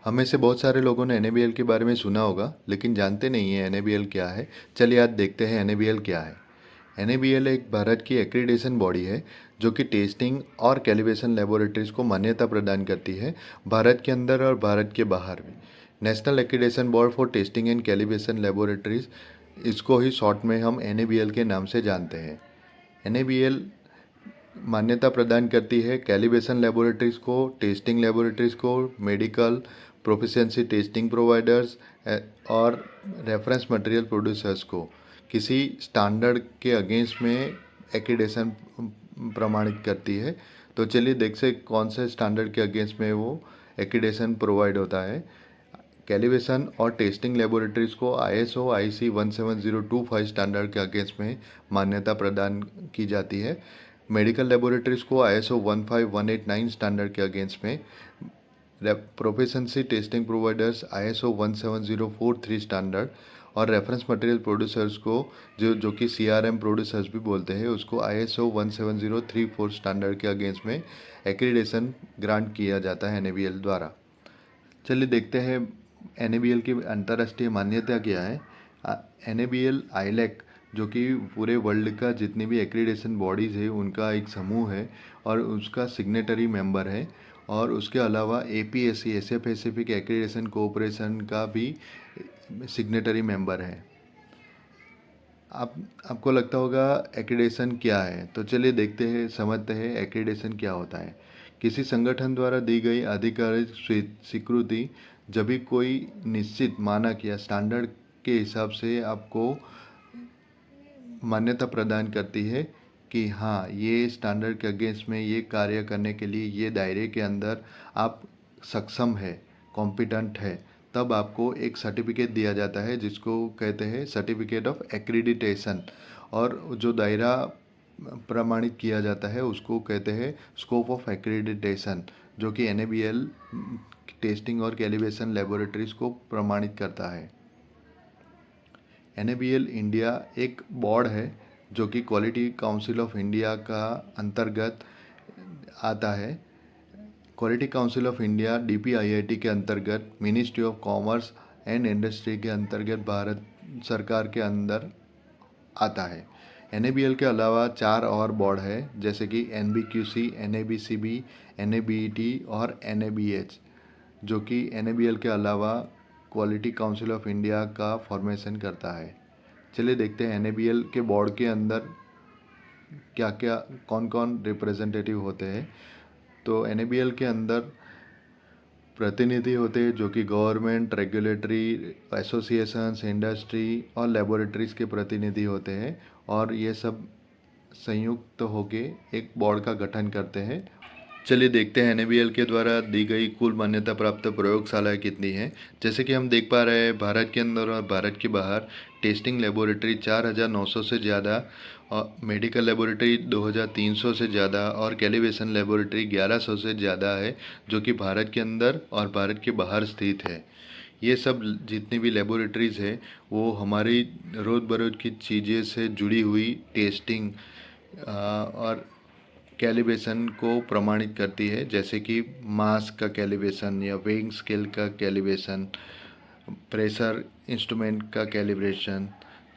हम में से बहुत सारे लोगों ने एनएबीएल के बारे में सुना होगा, लेकिन जानते नहीं है एनएबीएल क्या है। चलिए आज देखते हैं एनएबीएल क्या है। एनएबीएल एक भारत की एक्रीडेशन बॉडी है जो कि टेस्टिंग और कैलिब्रेशन लेबोरेटरीज को मान्यता प्रदान करती है, भारत के अंदर और भारत के बाहर भी। National accreditation board for testing and calibration laboratories, इसको ही शॉर्ट में हम एनएबीएल के नाम से जानते हैं। एनएबीएल मान्यता प्रदान करती है कैलिब्रेशन लेबोरेटरीज को, टेस्टिंग लेबोरेटरीज को, मेडिकल प्रोफिशिएंसी टेस्टिंग प्रोवाइडर्स और रेफरेंस मटेरियल प्रोड्यूसर्स को किसी स्टैंडर्ड के अगेंस्ट में एक्रीडेशन प्रमाणित करती है। तो चलिए देख से कौन से स्टैंडर्ड के अगेंस्ट में वो एक्रीडेशन प्रोवाइड होता है। कैलिब्रेशन और टेस्टिंग लेबोरेटरीज को ISO IC 17025 स्टैंडर्ड के अगेंस्ट में मान्यता प्रदान की जाती है। मेडिकल लेबोरेटरीज को ISO 15189 स्टैंडर्ड के अगेंस्ट में, proficiency testing providers ISO 17043 standard, और रेफरेंस मटेरियल प्रोड्यूसर्स को जो कि CRM प्रोड्यूसर्स भी बोलते हैं, उसको ISO 17034 स्टैंडर्ड के अगेंस्ट में एक्रीडेशन ग्रांट किया जाता है एनएबीएल द्वारा। चलिए देखते हैं एनएबीएल की अंतर्राष्ट्रीय मान्यता क्या है। एनएबीएल आईलैक, जो कि पूरे वर्ल्ड का जितनी भी एक्रीडेशन बॉडीज़ है उनका एक समूह है और उसका सिग्नेटरी मेंबर है। और उसके अलावा APSC, Asia Pacific accreditation cooperation का भी सिग्नेटरी मेंबर है। आपको लगता होगा एक्रीडेशन क्या है, तो चलिए देखते हैं, समझते हैं एक्रीडेशन क्या होता है। किसी संगठन द्वारा दी गई आधिकारिक स्वीकृति जब भी कोई निश्चित मानक या स्टैंडर्ड के हिसाब से आपको मान्यता प्रदान करती है कि हाँ, ये स्टैंडर्ड के अगेंस्ट में ये कार्य करने के लिए ये दायरे के अंदर आप सक्षम है, कॉम्पिटेंट है, तब आपको एक सर्टिफिकेट दिया जाता है जिसको कहते हैं सर्टिफिकेट ऑफ एक्रीडिटेशन। और जो दायरा प्रमाणित किया जाता है उसको कहते हैं स्कोप ऑफ एक्रीडिटेशन, जो कि एनएबीएल टेस्टिंग और कैलिब्रेशन लेबोरेटरीज को प्रमाणित करता है। एनएबीएल इंडिया एक बोर्ड है जो कि क्वालिटी काउंसिल ऑफ इंडिया का अंतर्गत आता है। Quality council of India DPIIT के अंतर्गत ministry of commerce and industry के अंतर्गत भारत सरकार के अंदर आता है। एनएबीएल के अलावा 4 और बोर्ड है, जैसे कि NBQC, NABCB, NABET और NABH, जो कि एनएबीएल के अलावा क्वालिटी काउंसिल ऑफ इंडिया का फॉर्मेशन करता है। चलिए देखते हैं एनएबीएल के बोर्ड के अंदर क्या क्या कौन कौन रिप्रेजेंटेटिव होते हैं। तो एनएबीएल के अंदर प्रतिनिधि होते हैं जो कि गवर्नमेंट, रेगुलेटरी एसोसिएशंस, इंडस्ट्री और लेबोरेटरीज के प्रतिनिधि होते हैं, और ये सब संयुक्त होके एक बोर्ड का गठन करते हैं। चलिए देखते हैं एनएबीएल के द्वारा दी गई कुल मान्यता प्राप्त प्रयोगशालाएं कितनी हैं। जैसे कि हम देख पा रहे हैं, भारत के अंदर और भारत के बाहर टेस्टिंग लेबोरेटरी 4900 से ज़्यादा, और मेडिकल लेबोरेटरी 2300 से ज़्यादा, और कैलिब्रेशन लेबोरेटरी 1100 से ज़्यादा है, जो कि भारत के अंदर और भारत के बाहर स्थित है। ये सब जितनी भी लेबोरेटरीज़ है वो हमारी रोज़ बरोज़ की चीज़ें से जुड़ी हुई टेस्टिंग और कैलिब्रेशन को प्रमाणित करती है, जैसे कि मास का कैलिब्रेशन या वेइंग स्केल का कैलिब्रेशन, प्रेशर इंस्ट्रूमेंट का कैलिब्रेशन,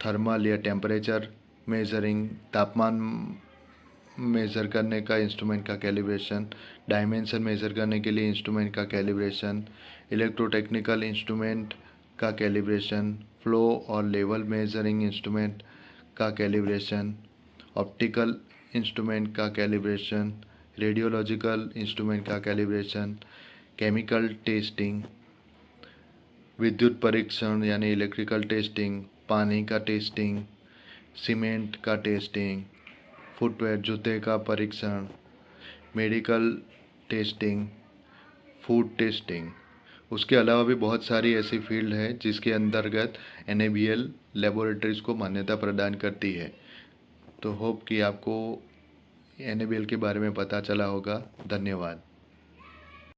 थर्मल या टेम्परेचर मेजरिंग, तापमान मेज़र करने का इंस्ट्रूमेंट का कैलिब्रेशन, डायमेंशन मेज़र करने के लिए इंस्ट्रूमेंट का कैलिब्रेशन, इलेक्ट्रोटेक्निकल इंस्ट्रूमेंट का कैलिब्रेशन, फ्लो और लेवल मेजरिंग इंस्ट्रूमेंट का कैलिब्रेशन, ऑप्टिकल इंस्ट्रूमेंट का कैलिब्रेशन, रेडियोलॉजिकल इंस्ट्रूमेंट का कैलिब्रेशन, केमिकल टेस्टिंग, विद्युत परीक्षण यानी इलेक्ट्रिकल टेस्टिंग, पानी का टेस्टिंग, सीमेंट का टेस्टिंग, फुटवेयर जूते का परीक्षण, मेडिकल टेस्टिंग, फूड टेस्टिंग। उसके अलावा भी बहुत सारी ऐसी फील्ड है जिसके अंतर्गत एनएबीएल लेबोरेटरीज़ को मान्यता प्रदान करती है। तो होप कि आपको एनएबीएल के बारे में पता चला होगा। धन्यवाद।